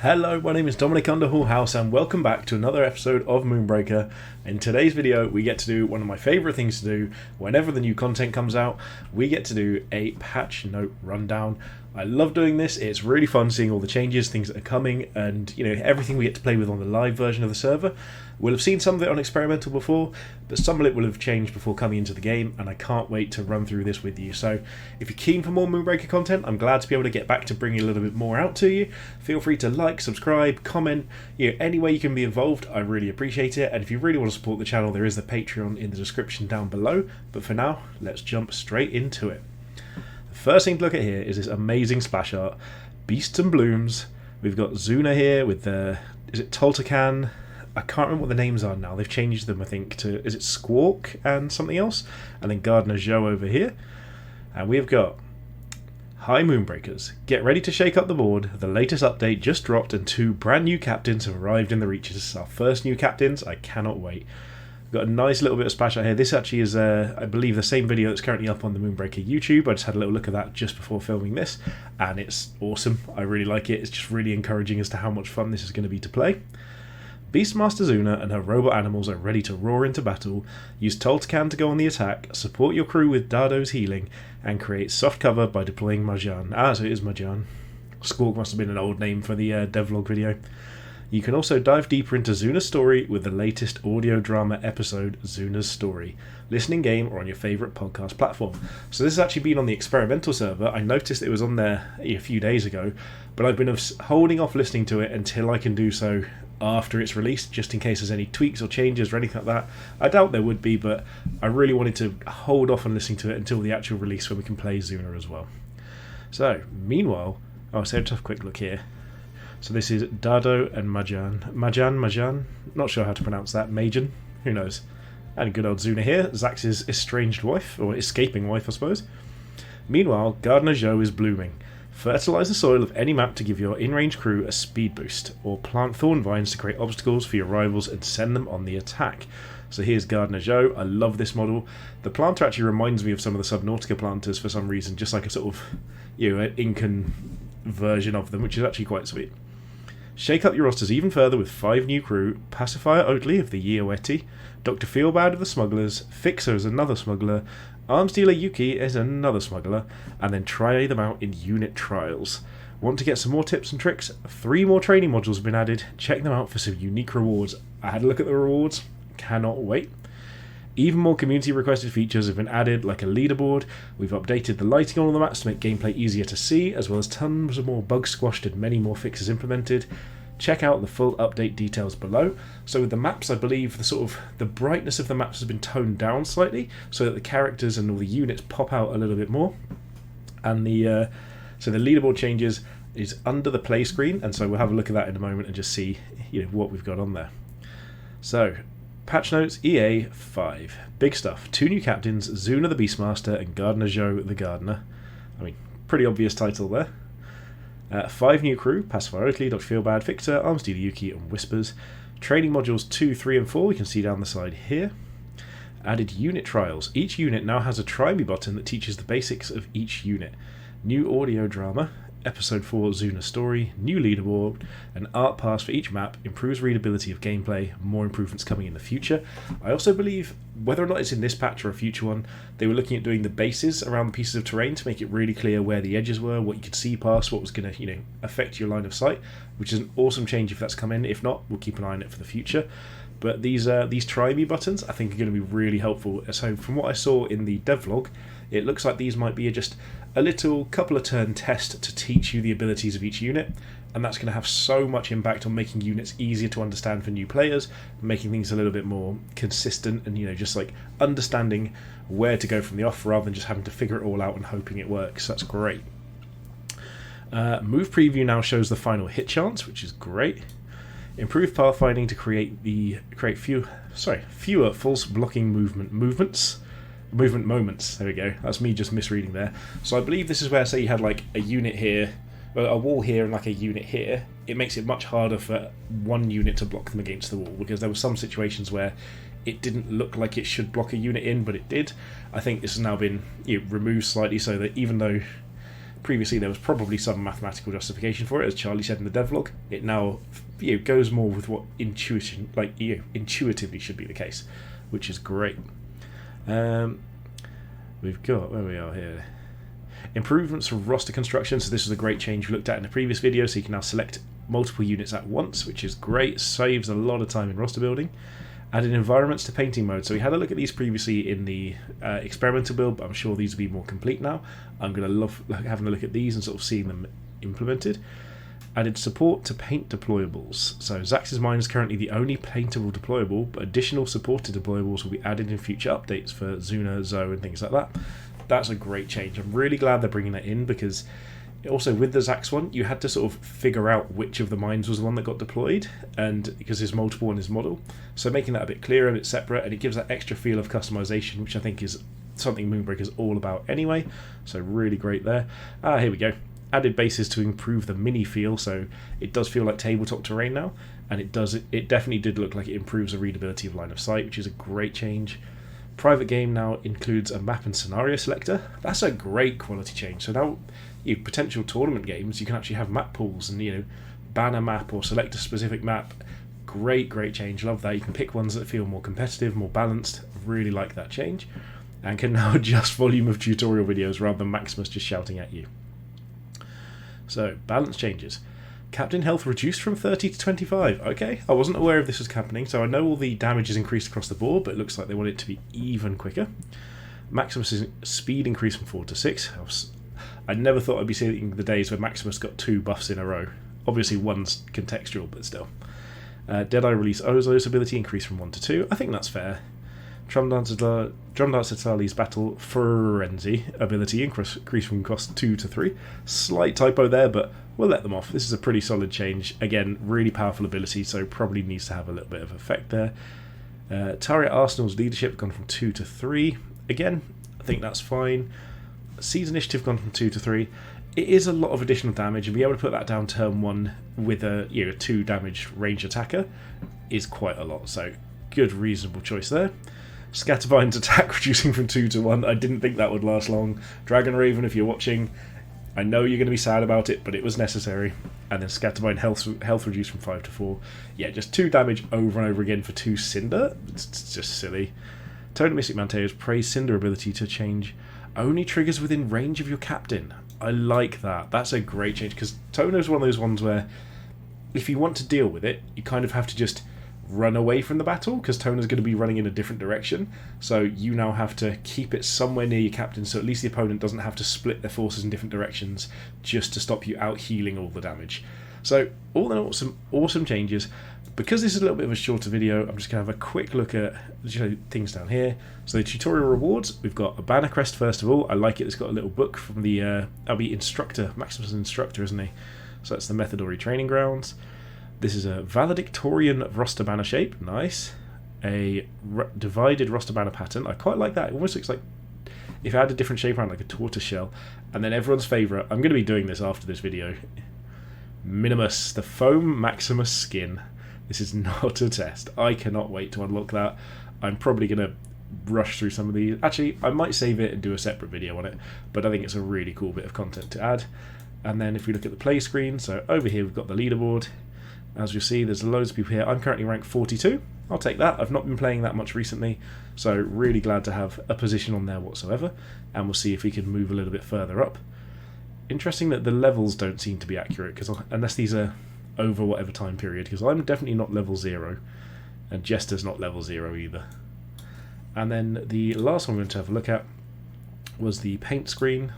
Hello, my name is Dominic Underhall-House and welcome back to another episode of Moonbreaker. In today's video we get to do one of my favourite things to do whenever the new content comes out. We get to do a patch note rundown. I love doing this, it's really fun seeing all the changes, things that are coming, and everything we get to play with on the live version of the server. We'll have seen some of it on experimental before, but some of it will have changed before coming into the game, and I can't wait to run through this with you. So if you're keen for more Moonbreaker content, I'm glad to be able to get back to bringing a little bit more out to you. Feel free to like, subscribe, comment, any way you can be involved, I really appreciate it. And if you really want to support the channel, there is the Patreon in the description down below. But for now, let's jump straight into it. The first thing to look at here is this amazing splash art, Beasts and Blooms. We've got Zuna here with the, is it Toltecan? I can't remember what the names are now. They've changed them, I think, to, is it Squawk and something else? And then Gardener Joe over here. And we've got, hi Moonbreakers, get ready to shake up the board. The latest update just dropped and 2 brand new captains have arrived in the Reaches. Our first new captains, I cannot wait. We've got a nice little bit of splash out here. This actually is, I believe, the same video that's currently up on the Moonbreaker YouTube. I just had a little look at that just before filming this, and it's awesome. I really like it. It's just really encouraging as to how much fun this is going to be to play. Beastmaster Zuna and her robot animals are ready to roar into battle. Use Toltecan to go on the attack, support your crew with Dardo's healing, and create soft cover by deploying Marjan. So it is Marjan. Squawk must have been an old name for the devlog video. You can also dive deeper into Zuna's story with the latest audio drama episode, Zuna's Story. Listen in game or on your favourite podcast platform. So this has actually been on the experimental server. I noticed it was on there a few days ago, but I've been holding off listening to it until I can do so after it's released, just in case there's any tweaks or changes or anything like that. I doubt there would be, but I really wanted to hold off on listening to it until the actual release when we can play Zuna as well. So, meanwhile, let's have a quick look here. So this is Dardo and Marjan, not sure how to pronounce that, Majan, who knows. And good old Zuna here, Zax's estranged wife, or escaping wife I suppose. Meanwhile, Gardener Joe is blooming. Fertilise the soil of any map to give your in-range crew a speed boost, or plant thorn vines to create obstacles for your rivals and send them on the attack. So here's Gardener Joe. I love this model. The planter actually reminds me of some of the Subnautica planters for some reason, just like a sort of, an Incan version of them, which is actually quite sweet. Shake up your rosters even further with 5 new crew: Pacifier Oatley of the Yoeti, Dr. Feelbad of the Smugglers, Fixer is another smuggler, Arms Dealer Yuki is another smuggler, and then try them out in unit trials. Want to get some more tips and tricks? 3 more training modules have been added. Check them out for some unique rewards. I had a look at the rewards, cannot wait. Even more community requested features have been added, like a leaderboard. We've updated the lighting on all the maps to make gameplay easier to see, as well as tons of more bugs squashed and many more fixes implemented. Check out the full update details below. So with the maps, I believe the brightness of the maps has been toned down slightly, so that the characters and all the units pop out a little bit more. And the leaderboard changes is under the play screen, and so we'll have a look at that in a moment and just see what we've got on there. So, patch notes EA 5. Big stuff. 2 new captains, Zuna the Beastmaster and Gardener Joe the Gardener. I mean, pretty obvious title there. 5 new crew: Pacifier Oatley, Dr. Feelbad, Fixer, Arms Dealer Yuki and Whispers. Training modules 2, 3 and 4 we can see down the side here. Added unit trials. Each unit now has a try me button that teaches the basics of each unit. New audio drama. Episode 4 Zuna's Story, new leaderboard, an art pass for each map, improves readability of gameplay, more improvements coming in the future. I also believe, whether or not it's in this patch or a future one, they were looking at doing the bases around the pieces of terrain to make it really clear where the edges were, what you could see past, what was going to affect your line of sight, which is an awesome change if that's come in. If not, we'll keep an eye on it for the future. But these try me buttons I think are going to be really helpful. So from what I saw in the devlog, it looks like these might be just a little couple of turn test to teach you the abilities of each unit, and that's going to have so much impact on making units easier to understand for new players, making things a little bit more consistent, and just like understanding where to go from the off rather than just having to figure it all out and hoping it works. That's great. Move preview now shows the final hit chance, which is great. Improved pathfinding to create fewer false blocking movement moments. There we go. That's me just misreading there. So I believe this is where, say you had like a unit here, a wall here and like a unit here, it makes it much harder for one unit to block them against the wall, because there were some situations where it didn't look like it should block a unit in, but it did. I think this has now been removed slightly so that even though previously there was probably some mathematical justification for it, as Charlie said in the devlog. It now goes more with what intuitively should be the case, which is great. We've got, where we are here, improvements from roster construction. So this is a great change we looked at in the previous video, so you can now select multiple units at once, which is great, saves a lot of time in roster building. Added environments to painting mode. So we had a look at these previously in the experimental build, but I'm sure these will be more complete now. I'm going to love having a look at these and sort of seeing them implemented. Added support to paint deployables. So Zax's mine is currently the only paintable deployable, but additional supported deployables will be added in future updates for Zuna, Zoe and things like that. That's a great change. I'm really glad they're bringing that in, because also with the Zax one, you had to sort of figure out which of the mines was the one that got deployed, and because there's multiple in his model. So making that a bit clearer, a bit separate, and it gives that extra feel of customization, which I think is something Moonbreaker is all about anyway. So really great there. Here we go. Added bases to improve the mini feel, so it does feel like tabletop terrain now, and it definitely did look like it improves the readability of line of sight, which is a great change. Private game now includes a map and scenario selector. That's a great quality change. So now potential tournament games, you can actually have map pools and ban a map or select a specific map. Great change. Love that. You can pick ones that feel more competitive, more balanced. Really like that change. And can now adjust volume of tutorial videos rather than Maximus just shouting at you. So, balance changes. Captain health reduced from 30 to 25. Okay, I wasn't aware of this was happening, so I know all the damage is increased across the board, but it looks like they want it to be even quicker. Maximus' speed increased from 4 to 6. I never thought I'd be seeing the days where Maximus got 2 buffs in a row. Obviously one's contextual, but still. Deadeye release Ozo's ability increased from 1 to 2. I think that's fair. Drum Dancer Tali's Battle Frenzy ability increased from cost 2 to 3. Slight typo there, but we'll let them off. This is a pretty solid change. Again, really powerful ability, so probably needs to have a little bit of effect there. Taria Arsenal's leadership gone from 2 to 3. Again, I think that's fine. Siege Initiative gone from 2 to 3. It is a lot of additional damage, and being able to put that down turn 1 with a 2 damage range attacker is quite a lot, so good, reasonable choice there. Scatterbine's attack reducing from 2 to 1. I didn't think that would last long. Dragon Raven, if you're watching, I know you're going to be sad about it, but it was necessary. And then Scatterbine health reduced from 5 to 4. Yeah, just 2 damage over and over again for 2 Cinder. It's just silly. Tony Mystic Manteo's praise Cinder ability to change only triggers within range of your captain. I like that. That's a great change, because Tono's one of those ones where if you want to deal with it, you kind of have to just run away from the battle, because Tona's going to be running in a different direction, so you now have to keep it somewhere near your captain, so at least the opponent doesn't have to split their forces in different directions just to stop you out healing all the damage. So all in all, some awesome changes. Because this is a little bit of a shorter video, I'm just going to have a quick look at things down here. So the tutorial rewards, we've got a banner crest first of all. I like it. It's got a little book from the instructor, Maximus' instructor, isn't he? So that's the Methodori Training Grounds. This is a valedictorian roster banner shape, nice. A divided roster banner pattern, I quite like that. It almost looks like if I had a different shape around, like a tortoise shell. And then everyone's favourite, I'm going to be doing this after this video. Minimus, the foam Maximus skin. This is not a test. I cannot wait to unlock that. I'm probably going to rush through some of these. Actually, I might save it and do a separate video on it, but I think it's a really cool bit of content to add. And then if we look at the play screen, so over here we've got the leaderboard. As you see, there's loads of people here. I'm currently ranked 42. I'll take that. I've not been playing that much recently, so really glad to have a position on there whatsoever. And we'll see if we can move a little bit further up. Interesting that the levels don't seem to be accurate, because unless these are over whatever time period, because I'm definitely not level 0, and Jester's not level 0 either. And then the last one we're going to have a look at was the paint screen.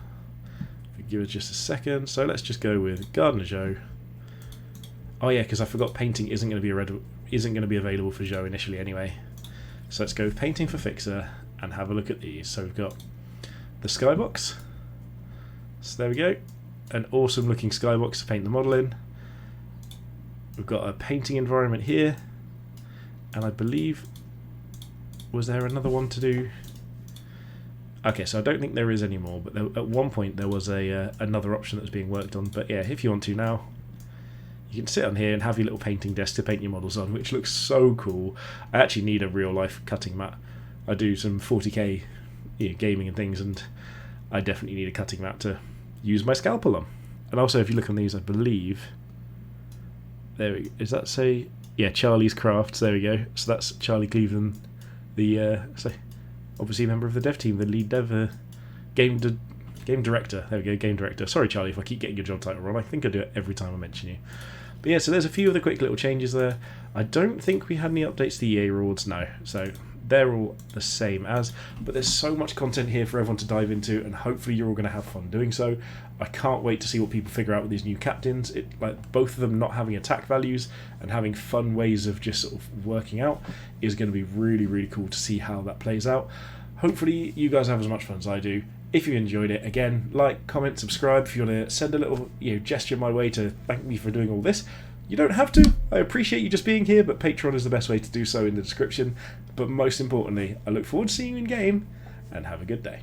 If we give it just a second, so let's just go with Gardener Joe. Oh yeah, because I forgot painting isn't going to be available for Joe initially anyway. So let's go with painting for Fixer and have a look at these. So we've got the skybox. So there we go, an awesome looking skybox to paint the model in. We've got a painting environment here, and I believe, was there another one to do? Okay, so I don't think there is anymore, but at one point there was another option that was being worked on. But yeah, if you want to now, you can sit on here and have your little painting desk to paint your models on, which looks so cool. I actually need a real life cutting mat. I do some 40k gaming and things, and I definitely need a cutting mat to use my scalpel on. And also, if you look on these, I believe, there we go. Does that say, yeah, Charlie's Crafts? There we go. So that's Charlie Cleveland, the obviously a member of the dev team, the lead dev, game director. There we go, game director. Sorry, Charlie, if I keep getting your job title wrong. I think I do it every time I mention you. But yeah, so there's a few of the quick little changes there. I don't think we had any updates to the EA rewards, no. So they're all the same as, but there's so much content here for everyone to dive into, and hopefully you're all going to have fun doing so. I can't wait to see what people figure out with these new captains. Like both of them not having attack values and having fun ways of just sort of working out is going to be really, really cool to see how that plays out. Hopefully you guys have as much fun as I do. If you enjoyed it, again, like, comment, subscribe. If you want to send a little gesture my way to thank me for doing all this, you don't have to. I appreciate you just being here, but Patreon is the best way to do so in the description. But most importantly, I look forward to seeing you in game, and have a good day.